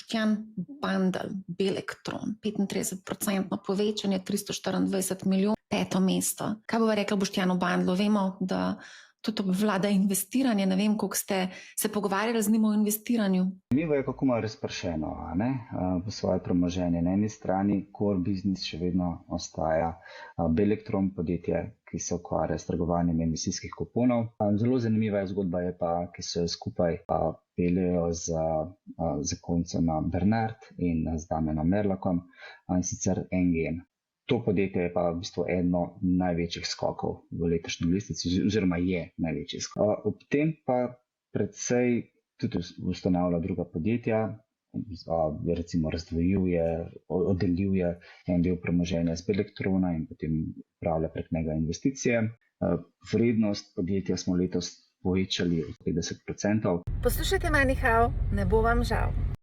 Boštjan Bandelj, Belektron, 35% povečanje, 324 milijonov, 5. mesto. Kaj bova rekla Boštjanu Bandlu? Vemo, da tudi obvlada investiranje, ne vem, koliko ste se pogovarjali z njim o investiranju. Zanimivo je, kako ima razpršeno v svoje premoženje. Na eni strani core business še vedno ostaja Belektron, podjetje, ki se ukvarja s trgovanjem emisijskih kuponov. Zelo zanimiva zgodba je pa, ki se skupaj peljejo z zakoncema Bernard in z Damianom Merlakom, in sicer Engen. To podjetje je pa v bistvu eno največjih skokov v letošnjem lestvici, oziroma je največji skok. Ob tem pa predvsej tudi ustanavlja druga podjetja, recimo razdvojuje, oddeljuje en del premoženja z Belektrona in potem upravlja prek njega investicije. Vrednost podjetja smo letos povečali 50%. Poslušajte Money How, ne bo vam žal.